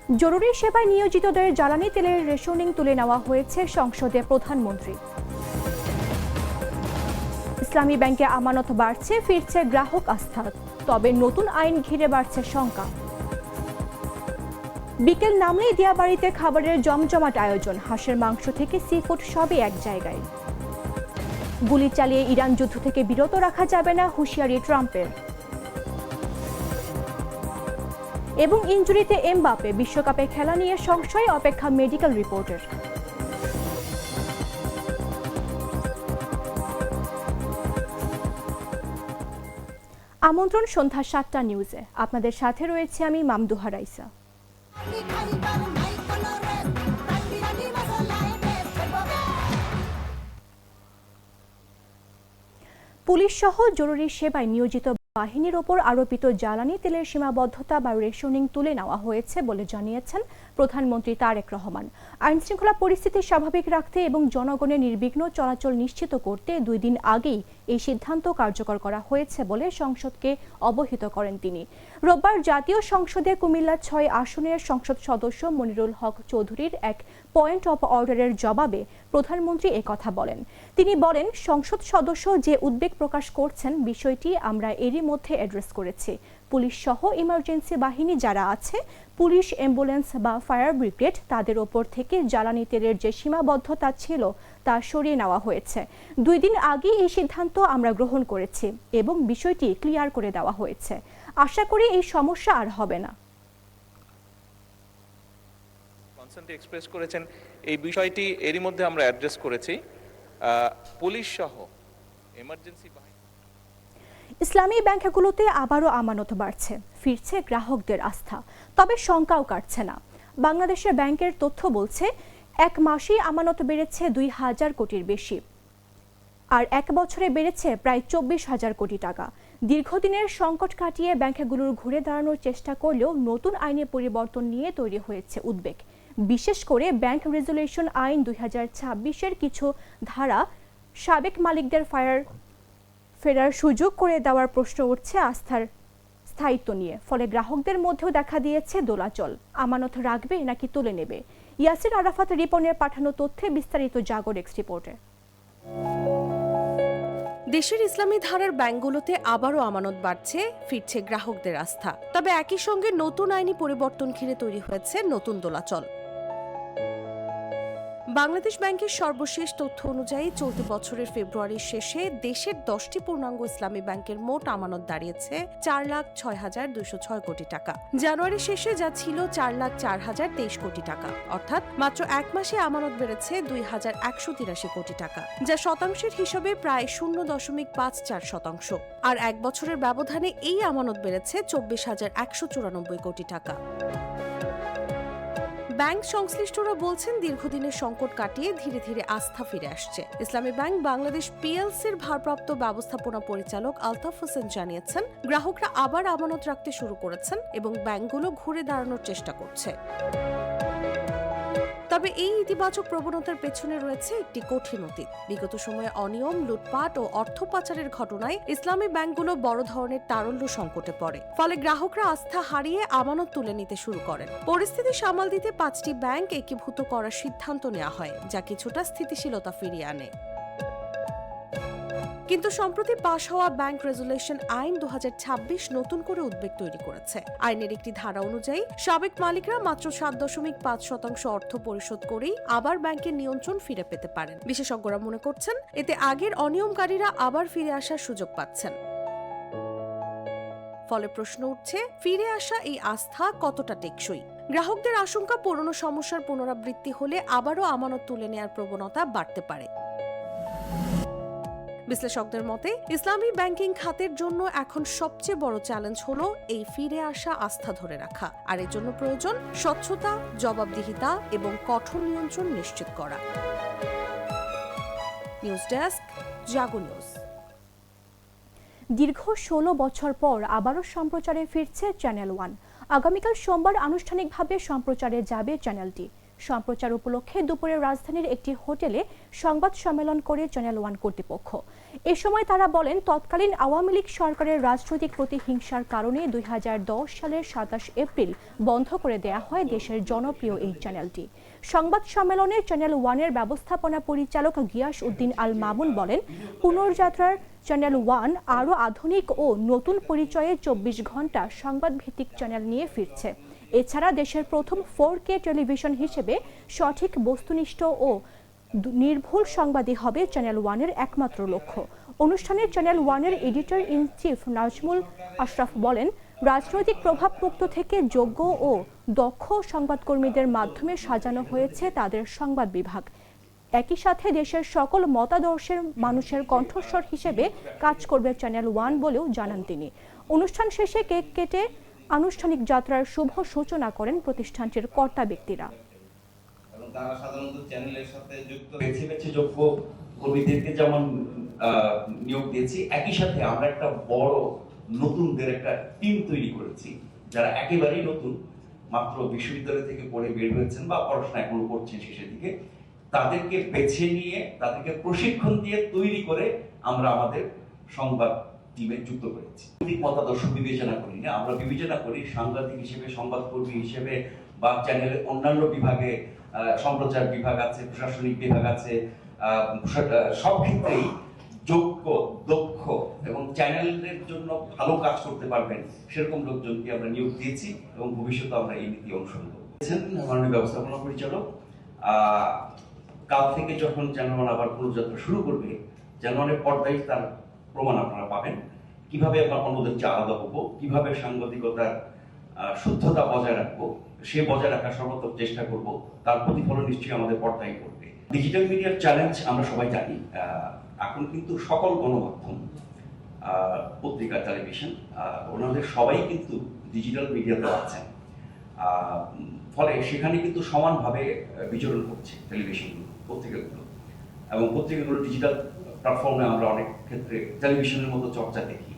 জরুরি সেবায় নিয়োজিতদের জ্বালানি তেলের রেশনিং তুলে নেওয়া হয়েছে সংসদে প্রধানমন্ত্রী। ইসলামী ব্যাংকে আমানত বাড়ছে, ফিরছে গ্রাহক আস্থা। তবে নতুন আইন ঘিরে বাড়ছে শঙ্কা। বিকেল নামলেই দিয়াবাড়িতে খাবারের জমজমাট আয়োজন, হাঁসের মাংস থেকে সি ফুড সবই এক জায়গায়। গুলি চালিয়ে ইরান যুদ্ধ থেকে বিরত রাখা যাবে না, হুঁশিয়ারি ট্রাম্পের। এবং ইনজুরিতে এমবাপে, বিশ্বকাপে খেলা নিয়ে সংশয়, অপেক্ষা মেডিকেল রিপোর্টের। আমন্ত্রণ সন্ধ্যা ৭টা নিউজে। আপনাদের সাথে রয়েছে আমি মামদুহা রাইসা। পুলিশ সহ জরুরি সেবায় নিয়োজিত বাহিনীর ওপর আরোপিত জ্বালানি তেলের সীমাবদ্ধতা বা রেশনিং তুলে নেওয়া হয়েছে বলে জানিয়েছেন প্রধানমন্ত্রী তারেক রহমান। আইনশৃঙ্খলা পরিস্থিতি স্বাভাবিক রাখতে এবং জনগণের নির্বিঘ্ন চলাচল নিশ্চিত করতে 2 দিন আগেই এই সিদ্ধান্ত কার্যকর করা হয়েছে বলে সংসদকে অবহিত করেন তিনি। রোববার জাতীয় সংসদে কুমিল্লা 6 আসনের সংসদ সদস্য মনিরুল হক চৌধুরীর এক পয়েন্ট অফ অর্ডারের জবাবে প্রধানমন্ত্রী একথা বলেন। তিনি বলেন, সংসদ সদস্য যে উদ্বেগ প্রকাশ করছেন বিষয়টি আমরা এরই মধ্যে অ্যাড্রেস করেছি। পুলিশ সহ ইমার্জেন্সি বাহিনী যারা আছে, পুলিশ, অ্যাম্বুলেন্স বা ফায়ার ব্রিগেড, তাদের ওপর থেকে জ্বালানি তেলের যে সীমাবদ্ধতা ছিল তা সরিয়ে নেওয়া হয়েছে। 2 দিন আগে এই সিদ্ধান্ত আমরা গ্রহণ করেছি এবং বিষয়টি ক্লিয়ার করে দেওয়া হয়েছে। আশা করি এই সমস্যা আর হবে না। কনসার্ন এক্সপ্রেস করেছেন, এই বিষয়টি এরই মধ্যে আমরা অ্যাড্রেস করেছি। পুলিশ সহ এমার্জেন্সি বাহিনী। ইসলামী ব্যাংকগুলোতে আবারও আমানত বাড়ছে, ফিরছে গ্রাহকদের আস্থা। তবে শঙ্কাও কাটছে না। বাংলাদেশের ব্যাংকের তথ্য বলছে, 1 মাসেই আমানত বেড়েছে 2,000 কোটির বেশি, আর 1 বছরে বেড়েছে প্রায় 24,000 কোটি টাকা। দীর্ঘদিনের সংকট কাটিয়ে ব্যাংকগুলোর ঘুরে দাঁড়ানোর চেষ্টা করলেও নতুন আইনে পরিবর্তন নিয়ে তৈরি হয়েছে উদ্বেগ। বিশেষ করে ব্যাংক রেজুলেশন আইন 2026-এর কিছু ধারা সাবেক মালিকদের ফেরার সুযোগ করে দেওয়ার প্রশ্ন উঠছে আস্থার স্থায়িত্ব নিয়ে। ফলে গ্রাহকদের মধ্যেও দেখা দিয়েছে দোলাচল, আমানত রাখবে নাকি তুলে নেবে। ইয়াসির আরাফাত রিপনের পাঠানো তথ্যে বিস্তারিত জাগর এক্স রিপোর্টে। দেশের ইসলামী ধারার ব্যাংকগুলোতে আবারও আমানত বাড়ছে, ফিরছে গ্রাহকদের আস্থা। তবে একই সঙ্গে নতুন আইনি পরিবর্তন ঘিরে তৈরি হয়েছে নতুন দোলাচল। বাংলাদেশ ব্যাংকের সর্বশেষ তথ্য অনুযায়ী চলতি বছরের ফেব্রুয়ারির শেষে দেশের 10টি পূর্ণাঙ্গ ইসলামী ব্যাংকের মোট আমানত দাঁড়িয়েছে 4,06,206 কোটি টাকা। জানুয়ারি শেষে যা ছিল 4,04,023 কোটি টাকা, অর্থাৎ মাত্র 1 মাসে আমানত বেড়েছে 2,183 কোটি টাকা, যা শতাংশের হিসাবে প্রায় 0.54%। আর 1 বছরের ব্যবধানে এই আমানত বেড়েছে 24,194 কোটি টাকা। ব্যাংক সংশ্লিষ্টরা বলছেন, দীর্ঘদিনের সংকট কাটিয়ে ধীরে ধীরে আস্থা ফিরে আসছে। ইসলামী ব্যাংক বাংলাদেশ পিএলসির ভারপ্রাপ্ত ব্যবস্থাপনা পরিচালক আলতাফ হোসেন জানিয়েছেন, গ্রাহকরা আবার আমানত রাখতে শুরু করেছেন এবং ব্যাংকগুলো ঘুরে দাঁড়ানোর চেষ্টা করছে। তবে এই ইতিবাচক প্রবণতার পেছনে রয়েছে একটি কঠিন অতীত। বিগত সময়ে অনিয়ম, লুটপাট ও অর্থ পাচারের ঘটনায় ইসলামী ব্যাংকগুলো বড় ধরনের তারল্য সংকটে পড়ে। ফলে গ্রাহকরা আস্থা হারিয়ে আমানত তুলে নিতে শুরু করেন। পরিস্থিতি সামাল দিতে 5টি ব্যাংক একীভূত করার সিদ্ধান্ত নেওয়া হয়, যা কিছুটা স্থিতিশীলতা ফিরিয়ে আনে। কিন্তু সম্প্রতি পাশ হওয়া ব্যাংক রেজুলেশন আইন 2026 নতুন করে উদ্বেগ তৈরি করেছে। আইনের একটি ধারা অনুযায়ী সাবেক মালিকরা মাত্র 7.5% অর্থ পরিশোধ করেই আবার ব্যাংকের নিয়ন্ত্রণ ফিরে পেতে পারেন। বিশেষজ্ঞরা মনে করছেন, এতে আগের অনিয়মকারীরা আবার ফিরে আসার সুযোগ পাচ্ছেন। ফলে প্রশ্ন উঠছে, ফিরে আসা এই আস্থা কতটা টেকসই? গ্রাহকদের আশঙ্কা, পুরনো সমস্যার পুনরাবৃত্তি হলে আবারও আমানত তুলে নেওয়ার প্রবণতা বাড়তে পারে। বিশ্লেষকদের মতে, ইসলামী ব্যাংকিং খাতের জন্য এখন সবচেয়ে বড় চ্যালেঞ্জ হলো এই ফিরে আসা আস্থা ধরে রাখা। আর এর জন্য প্রয়োজন স্বচ্ছতা, জবাবদিহিতা এবং কঠোর নিয়ন্ত্রণ নিশ্চিত করা। নিউজ ডেস্ক, জাগো নিউজ। দীর্ঘ 16 বছর পর আবারও সম্প্রচারে ফিরছে চ্যানেল 1। আগামীকাল সোমবার আনুষ্ঠানিকভাবে সম্প্রচারে যাবে চ্যানেলটি। সম্প্রচার উপলক্ষে দুপুরে রাজধানীর একটি হোটেলে সংবাদ সম্মেলন করে চ্যানেল ওয়ান কর্তৃপক্ষ। এ সময় তারা বলেন, তৎকালীন আওয়ামী লীগ সরকারের রাজনৈতিক প্রতিহিংসার কারণে 2010 সালের 27 এপ্রিল বন্ধ করে দেয়া হয় দেশের জনপ্রিয় এই চ্যানেলটি। সংবাদ সম্মেলনে চ্যানেল ওয়ানের ব্যবস্থাপনা পরিচালক গিয়াস উদ্দিন আল মামুন বলেন, পুনর্যাত্রার চ্যানেল ওয়ান আরও আধুনিক ও নতুন পরিচয়ে 24 ঘন্টা সংবাদ ভিত্তিক চ্যানেল নিয়ে ফিরছে। এছাড়া দেশের প্রথম 4K টেলিভিশন হিসেবে সঠিক, বস্তুনিষ্ঠ ও নির্ভুল সংবাদই হবে চ্যানেল ওয়ানের একমাত্র লক্ষ্য। অনুষ্ঠানে চ্যানেল ওয়ানের editor in chief Nazmul Ashraf বলেন, রাজনৈতিক প্রভাবমুক্ত থেকে যোগ্য ও দক্ষ সংবাদকর্মীদের মাধ্যমে সাজানো হয়েছে তাদের সংবাদ বিভাগ। একই সাথে দেশের সকল মতাদর্শের মানুষের কণ্ঠস্বর হিসেবে কাজ করবে চ্যানেল ওয়ান বলেও জানান তিনি। অনুষ্ঠান শেষে কেক কেটে আনুষ্ঠানিক যাত্রার শুভ সূচনা করেন প্রতিষ্ঠানটির কর্তা ব্যক্তিরা। তারা সাধারণত চ্যানেলের সাথে যুক্ত বেছে যোগ্য কর্মীদেরকে যেমন নিয়োগ দিয়েছি, একই সাথে আমরা একটা বড় নতুনদের একটা টিম তৈরি করেছি, যারা একেবারেই নতুন, মাত্র বিশ্ববিদ্যালয় থেকে পড়ে বের হয়েছেন বা পড়াশোনা এখনো করছেন শেষের দিকে। তাদেরকে বেছে নিয়ে, তাদেরকে প্রশিক্ষণ দিয়ে তৈরি করে আমরা আমাদের সংবাদ টিমে যুক্ত করেছি। মতাদর্শ বিবেচনা করি না, আমরা বিবেচনা করি সাংবাদিক হিসেবে, সংবাদকর্মী হিসেবে বা চ্যানেলের অন্যান্য বিভাগে, সম্প্রচার বিভাগ আছে, প্রশাসনিক বিভাগ আছে, সব ক্ষেত্রেই যোগ্য, দক্ষ এবং চ্যানেলের জন্য ভালো কাজ করতে পারবেন সেরকম লোকজনকে আমরা নিয়োগ দিয়েছি এবং ভবিষ্যতে আমরা এই নীতি অনুসরণ করব। মাননীয় ব্যবস্থাপনা পরিচালক কাল থেকে যখন চ্যানেল ওয়ান আবার পুনর্যাত্রা শুরু করবে, চ্যানেল ওয়ানের পর্দায় তার প্রমাণ আপনারা পাবেন, কিভাবে আমরা অন্যদের চেয়ে আলাদা হবো, কিভাবে সাংবাদিকতার শুদ্ধতা বজায় রাখবো, সে বজায় রাখার সর্বোত্তম চেষ্টা করব। তার প্রতিফলন নিশ্চয়ই আমাদের পর্দায় করবে। ডিজিটাল মিডিয়ার চ্যালেঞ্জ আমরা সবাই জানি। এখন কিন্তু সকল গণমাধ্যম, পত্রিকা, টেলিভিশন, ওনাদের সবাই কিন্তু ডিজিটাল মিডিয়াতে আছেন। ফলে সেখানে কিন্তু সমানভাবে বিচরণ করছে টেলিভিশনগুলো, পত্রিকাগুলো, এবং পত্রিকাগুলো ডিজিটাল প্ল্যাটফর্মে আমরা অনেক ক্ষেত্রে টেলিভিশনের মতো চর্চা দেখি।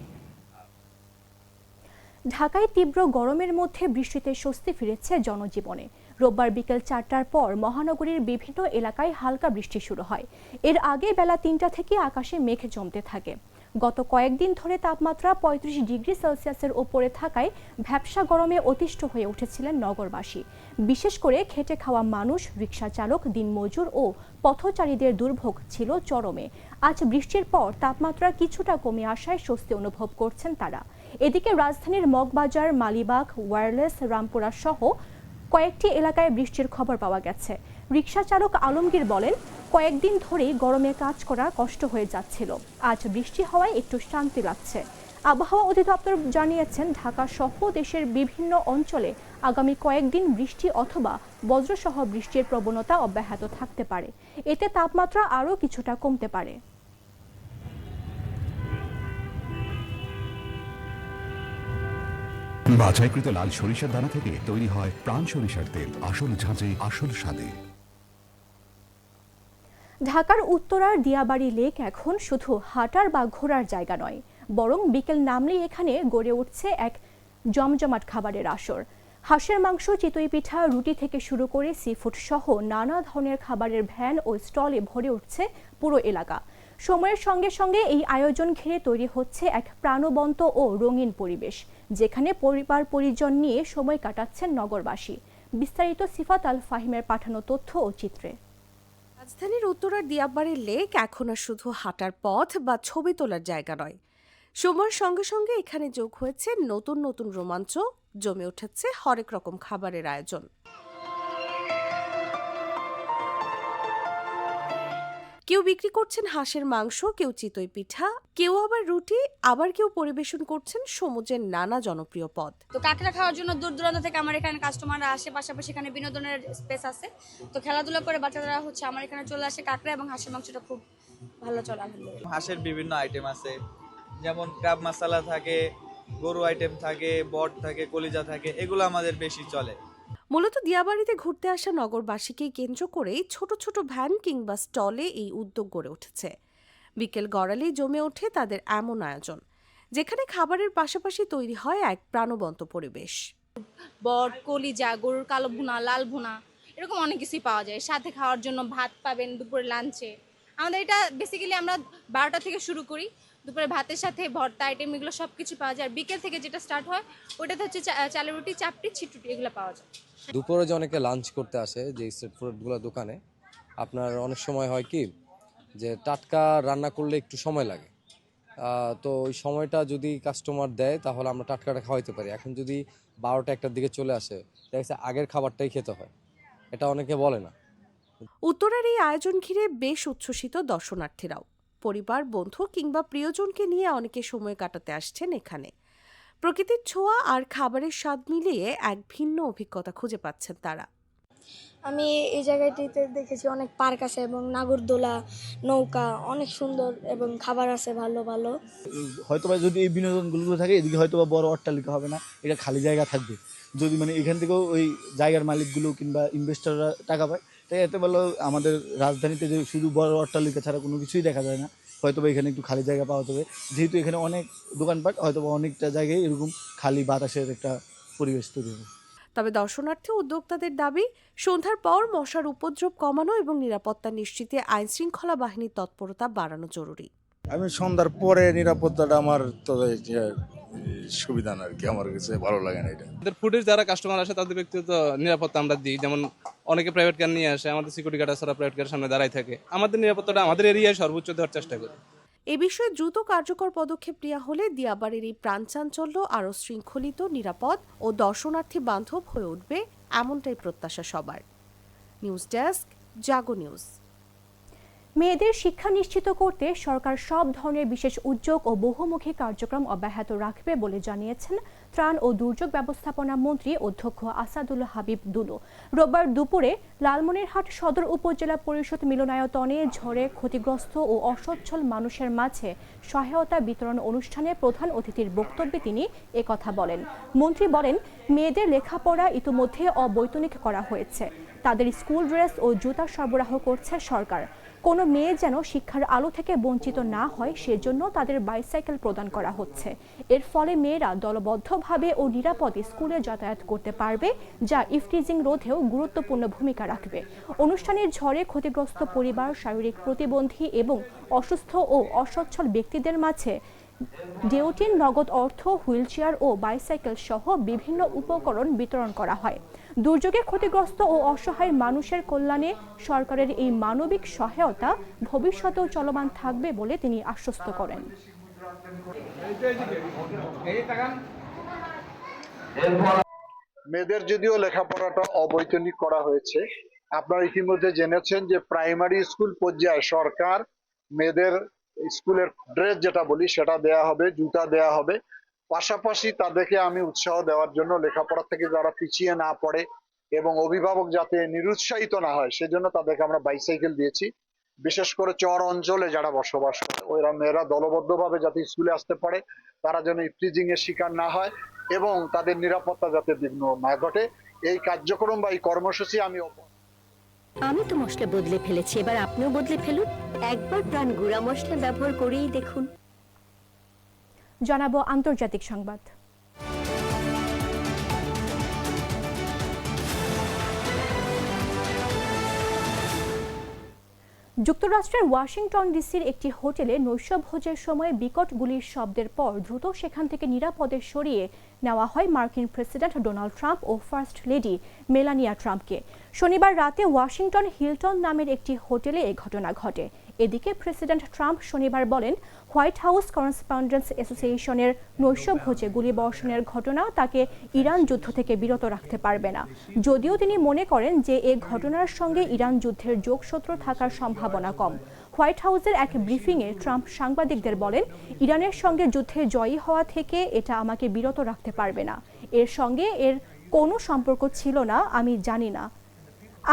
ঢাকায় তীব্র গরমের মধ্যে বৃষ্টিতে স্বস্তি ফিরেছে জনজীবনে। রোববার বিকেল 4টার পর মহানগরীর বিভিন্ন এলাকায় হালকা বৃষ্টি শুরু হয়। এর আগে বেলা 3টা থেকে আকাশে মেঘ জমতে থাকে। গত কয়েকদিন ধরে তাপমাত্রা 35 ডিগ্রি সেলসিয়াসের ওপরে থাকায় ভ্যাপসা গরমে অতিষ্ঠ হয়ে উঠেছিলেন নগরবাসী। বিশেষ করে খেটে খাওয়া মানুষ, রিকশা চালক, দিনমজুর ও পথচারীদের দুর্ভোগ ছিল চরমে। আজ বৃষ্টির পর তাপমাত্রা কিছুটা কমে আসায় স্বস্তি অনুভব করছেন তারা। এদিকে রাজধানীর মগবাজার, মালিবাগ, ওয়্যারলেস, রামপুরা সহ কয়েকটি এলাকায় বৃষ্টির খবর পাওয়া গেছে। রিকশা চালক আলমগীর বলেন, কয়েকদিন ধরেই গরমে কাজ করা কষ্ট হয়ে যাচ্ছিল। আজ বৃষ্টি হওয়ায় একটু শান্তি লাগছে। আবহাওয়া অধিদপ্তর জানিয়েছেন, ঢাকা সহ দেশের বিভিন্ন অঞ্চলে আগামী কয়েকদিন বৃষ্টি অথবা বজ্রসহ বৃষ্টির প্রবণতা অব্যাহত থাকতে পারে। এতে তাপমাত্রা আরও কিছুটা কমতে পারে। বাছাইকৃত লাল সরিষার দানা থেকে তৈরি হয় প্রাণ সরিষার তেল, আসল ঝাঁঝে, আসল স্বাদে। ঢাকার উত্তরার দিয়াবাড়ি লেক এখন শুধু হাঁটার বা ঘোরার জায়গা নয়, বরং বিকেল নামলেই এখানে গড়ে উঠছে এক জমজমাট খাবারের আসর। হাঁসের মাংস, চিতই পিঠা, রুটি থেকে শুরু করে সিফুড সহ নানা ধরনের খাবারের ভ্যান ও স্টলে ভরে উঠছে পুরো এলাকা। সময়ের সঙ্গে সঙ্গে এই আয়োজন ঘিরে তৈরি হচ্ছে এক প্রাণবন্ত ও রঙিন পরিবেশ, যেখানে পরিবার পরিজন নিয়ে সময় কাটাচ্ছেন নগরবাসী। বিস্তারিত সিফাত আল ফাহিমের পাঠানো তথ্য ও চিত্রে। রাজধানীর উত্তরার দিয়াবাড়ির লেক এখন আর শুধু হাঁটার পথ বা ছবি তোলার জায়গা নয়। সময়ের সঙ্গে সঙ্গে এখানে যোগ হয়েছে নতুন নতুন রোমাঞ্চ, জমে উঠেছে হরেক রকম খাবারের আয়োজন। কেউ বিক্রি করছেন হাঁসের মাংস, কেউ চিতই পিঠা, কেউ আবার রুটি, আবার কেউ পরিবেশন করছেন সমুদ্রের নানা জনপ্রিয় পদ। তো কাঁকড়া খাওয়ার জন্য দূর দূরান্ত থেকে আমার এখানে কাস্টমাররা আসে, পাশাপাশি এখানে বিনোদনের স্পেস আছে। তো খেলাধুলা করে বাচ্চারা আমার এখানে চলে আসে। কাঁকড়া এবং হাঁসের মাংসটা খুব ভালো চলে। হাঁসের বিভিন্ন আইটেম আছে, যেমন কাব মশলা থাকে, গরু আইটেম থাকে, বট থাকে, কলিজা থাকে, এগুলো আমাদের বেশি চলে। মূলত দিয়াবাড়িতে ঘুরতে আসা নগরবাসীকে কেন্দ্র করেই ছোট ছোট ভ্যান কিংবা স্টলে এই উদ্যোগ গড়ে উঠেছে। বিকেল গড়ালেই জমে ওঠে তাদের এমন আয়োজন, যেখানে খাবারের পাশাপাশি তৈরি হয় এক প্রাণবন্ত পরিবেশ। বট, কলিজা, গরুর কালো ভুনা, লাল ভুনা, এরকম অনেক কিছুই পাওয়া যায়। সাথে খাওয়ার জন্য ভাত পাবেন দুপুরে লাঞ্চে। আমাদের এটা বেসিক্যালি আমরা 12টা থেকে শুরু করি, দুপুরে ভাতের সাথে ভর্তা আইটেম এগুলো সব কিছু পাওয়া যায়। আর বিকেল থেকে যেটা স্টার্ট হয় ওটাতে হচ্ছে চালের রুটি, চাপটি, ছিটরুটি এগুলো পাওয়া যায়। দুপুরে যে অনেকে লাঞ্চ করতে আসে যে স্ট্রিট ফুডগুলো দোকানে, আপনার অনেক সময় হয় কি যে টাটকা রান্না করলে একটু সময় লাগে। তো ওই সময়টা যদি কাস্টমার দেয় তাহলে আমরা টাটকাটা খাওয়াইতে পারি। এখন যদি 12টা 1টার দিকে চলে আসে, দেখা যাচ্ছে আগের খাবারটাই খেতে হয়, এটা অনেকে বলে না। উত্তরার এই আয়োজন ঘিরে বেশ উচ্ছ্বসিত দর্শনার্থীরাও। পরিবার, বন্ধু কিংবা প্রিয়জনকে নিয়ে অনেকে সময় কাটাতে আসছেন এখানে। প্রকৃতির ছোঁয়া আর খাবারের স্বাদ মিলিয়ে এক ভিন্ন অভিজ্ঞতা খুঁজে পাচ্ছেন তারা। আমি এই জায়গাটিতে দেখেছি অনেক পার্ক আছে এবং নাগরদোলা, নৌকা অনেক সুন্দর এবং খাবার আছে ভালো ভালো। হয়তোবা যদি এই বিনোদনগুলো থাকে এদিকে হয়তোবা বড় অট্টালিকা হবে না, এটা খালি জায়গা থাকবে। যদি মানে এখান থেকেও ওই জায়গার মালিকগুলো কিংবা ইনভেস্টররা টাকা পায়, তাই এতে বলো আমাদের রাজধানীতে যে শুধু বড় অট্টালিকা ছাড়া কোনো কিছুই দেখা যায় না। হয়তোবা এখানে একটু খালি জায়গা পাওয়া যাবে, যেহেতু এখানে অনেক দোকানপাট, হয়তোবা অনেকটা জায়গায় এরকম খালি বাতাসের একটা পরিবেশ তৈরি হবে। তবে দর্শনার্থী উদ্যোক্তাদের দাবি, সন্ধ্যার পর মশার উপদ্রব কমানো এবং নিরাপত্তা নিশ্চিতে আইনশৃঙ্খলা বাহিনীর তৎপরতা বাড়ানো জরুরি। আমি সন্ধ্যার পরে নিরাপত্তাটা আমার তো সুবিধা না আর কি, আমার কাছে ভালো লাগে না এটা। আমাদের ফুডের যারা কাস্টমার আসে তাদের ব্যক্তিগত নিরাপত্তা আমরা দিই, যেমন অনেকে প্রাইভেট কার নিয়ে আসে, আমাদের সিকিউরিটি গার্ড ছাড়া প্রাইভেট কারের সামনে দাঁড়াই থাকে। আমাদের নিরাপত্তাটা আমাদের এরিয়ায় সর্বোচ্চ দেওয়ার চেষ্টা করি। এ বিষয়ে দ্রুত কার্যকর পদক্ষেপ নেওয়া হলে দিয়াবাড়ির এই প্রাণচাঞ্চল্য আরও শৃঙ্খলিত, নিরাপদ ও দর্শনার্থী বান্ধব হয়ে উঠবে, এমনটাই প্রত্যাশা সবার। নিউজ ডেস্ক, জাগো নিউজ। মেয়েদের শিক্ষা নিশ্চিত করতে সরকার সব ধরনের বিশেষ উদ্যোগ ও বহুমুখী কার্যক্রম অব্যাহত রাখবে বলে জানিয়েছেন ত্রাণ ও দুর্যোগ ব্যবস্থাপনা মন্ত্রী অধ্যক্ষ আসাদুল হাবিব দুলু। রোববার দুপুরে লালমনিরহাট সদর উপজেলা পরিষদ মিলনায়তনে ঝড়ে ক্ষতিগ্রস্ত ও অসচ্ছল মানুষের মাঝে সহায়তা বিতরণ অনুষ্ঠানে প্রধান অতিথির বক্তব্যে তিনি একথা বলেন। মন্ত্রী বলেন, মেয়েদের লেখাপড়া ইতিমধ্যে অবৈতনিক করা হয়েছে। তাদের স্কুল ড্রেস ও জুতা সরবরাহ করছে সরকার। কোনো মেয়ে যেন শিক্ষার আলো থেকে বঞ্চিত না হয় সেজন্য তাদের বাইসাইকেল প্রদান করা হচ্ছে। এর ফলে মেয়েরা দলবদ্ধভাবে ও নিরাপদে স্কুলে যাতায়াত করতে পারবে, যা ইফটিজিং রোধেও গুরুত্বপূর্ণ ভূমিকা রাখবে। অনুষ্ঠানের ঝড়ে ক্ষতিগ্রস্ত পরিবার, শারীরিক প্রতিবন্ধী এবং অসুস্থ ও অসচ্ছল ব্যক্তিদের মাঝে ডেউটিন, নগদ অর্থ, হুইলচেয়ার ও বাইসাইকেল সহ বিভিন্ন উপকরণ বিতরণ করা হয়। দুর্যোগে ক্ষতিগ্রস্ত ও অসহায় মানুষের কল্যাণে সরকারের এই মানবিক সহায়তা ভবিষ্যতেও চলমান থাকবে বলে তিনি আশ্বস্ত করেন। মেয়েদের যদিও লেখাপড়াটা অবৈতনিক করা হয়েছে, আপনারা ইতিমধ্যে জেনেছেন যে প্রাইমারি স্কুল পর্যায়ে সরকার মেয়েদের স্কুলের ড্রেস যেটা বলি সেটা দেয়া হবে, জুতা দেয়া হবে। পাশাপাশি তাদেরকে আমি উৎসাহ দেওয়ার জন্য লেখাপড়া থেকে যারা পিছিয়ে না পড়ে এবং অভিভাবক যাতে নিরুৎসাহিত না হয় সেজন্য তাদেরকে আমরা বাইসাইকেল দিয়েছি। বিশেষ করে চর অঞ্চলে যারা বসবাস করে ওইরা মেয়েরা দলবদ্ধভাবে যাতে স্কুলে আসতে পারে, তারা যেন ইফটিজিং এর শিকার না হয় এবং তাদের নিরাপত্তা যাতে বিঘ্ন না ঘটে, এই কার্যক্রম বা এই কর্মসূচি আমি তো মশলা বদলে ফেলেছি, এবার আপনিও বদলে ফেলুন। একবার প্রাণ গুঁড়া মশলা ব্যবহার করেই দেখুন। জানাবো আন্তর্জাতিক সংবাদ। যুক্তরাষ্ট্রের ওয়াশিংটন ডিসির একটি হোটেলে নৈশভোজের সময় বিকট গুলির শব্দের পর দ্রুত সেখান থেকে নিরাপদে সরিয়ে নেওয়া হয় মার্কিন প্রেসিডেন্ট ডোনাল্ড ট্রাম্প ও ফার্স্ট লেডি মেলানিয়া ট্রাম্পকে। শনিবার রাতে ওয়াশিংটন হিলটন নামের একটি হোটেলে এই ঘটনা ঘটে। এদিকে প্রেসিডেন্ট ট্রাম্প শনিবার বলেন, হোয়াইট হাউস করেসপন্ডেন্টস অ্যাসোসিয়েশনের নৈশভোজে গুলিবর্ষণের ঘটনা তাকে ইরান যুদ্ধ থেকে বিরত রাখতে পারবে না, যদিও তিনি মনে করেন যে এ ঘটনার সঙ্গে ইরান যুদ্ধের যোগসূত্র থাকার সম্ভাবনা কম। হোয়াইট হাউসের এক ব্রিফিংয়ে ট্রাম্প সাংবাদিকদের বলেন, ইরানের সঙ্গে যুদ্ধে জয়ী হওয়া থেকে এটা আমাকে বিরত রাখতে পারবে না। এর সঙ্গে এর কোনো সম্পর্ক ছিল না, আমি জানি না।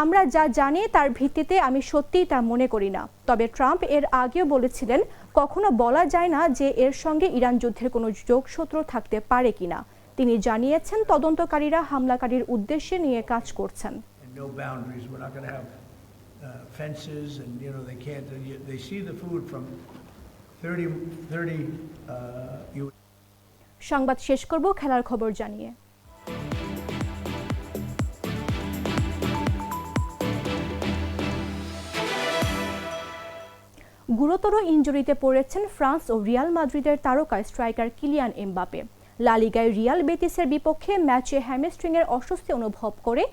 আমরা যা জানি তার ভিত্তিতে আমি সত্যিই তা মনে করি না। তবে ট্রাম্প এর আগেও বলেছিলেন, কখনো বলা যায় না যে এর সঙ্গে ইরান যুদ্ধের কোনো যোগসূত্র থাকতে পারে কিনা। তিনি জানিয়েছেন, তদন্তকারীরা হামলাকারীর উদ্দেশ্যে নিয়ে কাজ করছেন। সংবাদ শেষ করব খেলার খবর জানিয়ে। গুরুতর ইনজুরিতে পড়েছেন ফ্রান্স ও রিয়াল মাদ্রিদের তারকা স্ট্রাইকার কিলিয়ান এমবাপে। লা লিগায় রিয়াল বেতিসের বিপক্ষে ম্যাচে হ্যামস্ট্রিংয়ের অস্বস্তি অনুভব করে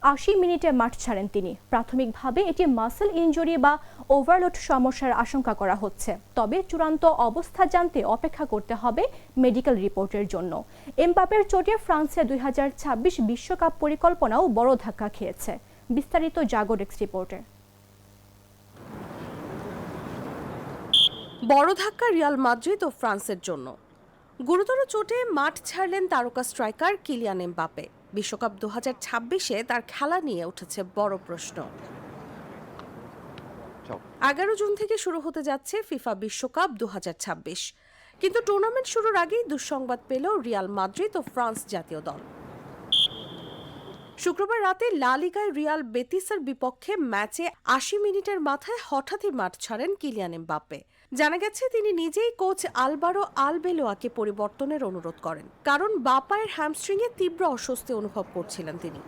৮০ মিনিটে মাঠ ছাড়েন তিনি। প্রাথমিকভাবে এটি মাসল ইনজুরি বা ওভারলোড সমস্যার আশঙ্কা করা হচ্ছে, তবে চূড়ান্ত অবস্থা জানতে অপেক্ষা করতে হবে মেডিকেল রিপোর্টের জন্য। এমবাপের চোটে ফ্রান্সের ২০২৬ বিশ্বকাপ পরিকল্পনাও বড় ধাক্কা খেয়েছে। বিস্তারিত জাগো ডেস্ক রিপোর্টে। বড় ধাক্কা রিয়াল মাদ্রিদ ও ফ্রান্সের জন্য। গুরুতর চোটে মাঠ ছাড়লেন তারকা স্ট্রাইকার কিলিয়ান এমবাপে। বিশ্বকাপ ২০২৬-এ তার খেলা নিয়ে উঠেছে বড় প্রশ্ন। ১১ জুন থেকে শুরু হতে যাচ্ছে ফিফা বিশ্বকাপ ২০২৬, কিন্তু টুর্নামেন্ট শুরুর আগেই দুঃসংবাদ পেল রিয়াল মাদ্রিদ ও ফ্রান্স জাতীয় দল। শুক্রবার রাতে লা লিগায় রিয়াল বেতিসের বিপক্ষে ম্যাচে ৮০ মিনিটের মাথায় হঠাৎই মাঠ ছাড়েন কিলিয়ান এমবাপ্পে। জানা গেছে তিনি নিজেই কোচ আলভারো আলবেলোয়াকে পরিবর্তনের অনুরোধ করেন, কারণ বাঁ পায়ের হ্যামস্ট্রিংয়ে তীব্র অস্বস্তি অনুভব করছিলেন তিনি।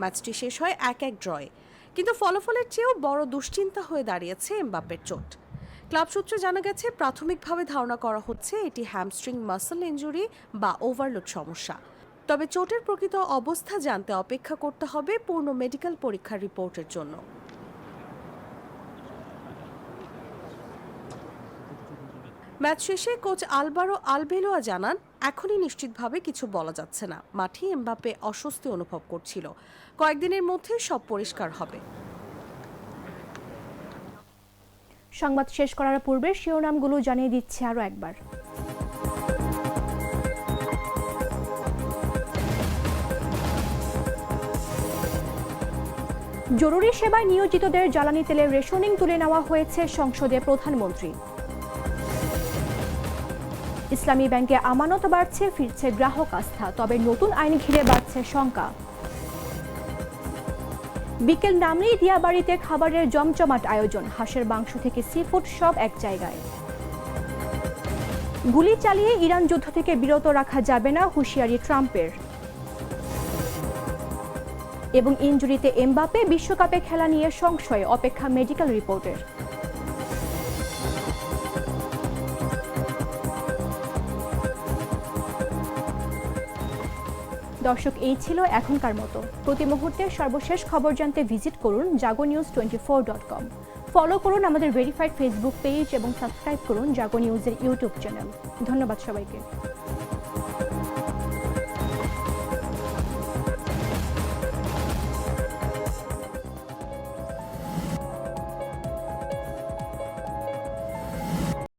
ম্যাচটি শেষ হয় ১-১ ড্রয়ে, কিন্তু ফলাফলের চেয়েও বড় দুশ্চিন্তা হয়ে দাঁড়িয়েছে এমবাপ্পের চোট। ক্লাব সূত্রে জানা গেছে প্রাথমিকভাবে ধারণা করা হচ্ছে এটি হ্যামস্ট্রিং মাসল ইনজুরি বা ওভারলোড সমস্যা, তবে চোটের প্রকৃত অবস্থা জানতে অপেক্ষা করতে হবে পূর্ণ মেডিকেল পরীক্ষার রিপোর্টের জন্য। ম্যাচ শেষে কোচ আলভারো আলবেলোয়া জানান, এখনই নিশ্চিতভাবে কিছু বলা যাচ্ছে না। মাঠে এমবাপ্পে অস্বস্তি অনুভব করছিল, কয়েকদিনের মধ্যে সব পরিষ্কার হবে। সংবাদ শেষ করার পূর্বে শিরোনামগুলো জানিয়ে দিচ্ছে আরও একবার। জরুরি সেবায় নিয়োজিতদের জ্বালানি তেলের রেশনিং তুলে নেওয়া হয়েছে সংসদে প্রধানমন্ত্রী। ইসলামী ব্যাংকে আমানত বাড়ছে, ফিরছে গ্রাহক আস্থা, তবে নতুন আইন ঘিরে বাড়ছে শঙ্কা। বিকেল নামলেই দিয়াবাড়িতে খাবারের জমজমাট আয়োজন, হাঁসের মাংস থেকে সিফুড সব এক জায়গায়। গুলি চালিয়ে ইরান যুদ্ধ থেকে বিরত রাখা যাবে না, হুঁশিয়ারি ট্রাম্পের। এবং ইনজুরিতে এমবাপে, বিশ্বকাপে খেলা নিয়ে সংশয়, অপেক্ষা মেডিকেল রিপোর্টের। দর্শক, এই ছিল এখনকার মতো। প্রতি মুহূর্তে সর্বশেষ খবর জানতে ভিজিট করুন jagonews24.com। ফলো করুন আমাদের ভেরিফাইড ফেসবুক পেজ এবং সাবস্ক্রাইব করুন জাগো নিউজের ইউটিউব চ্যানেল। ধন্যবাদ সবাইকে।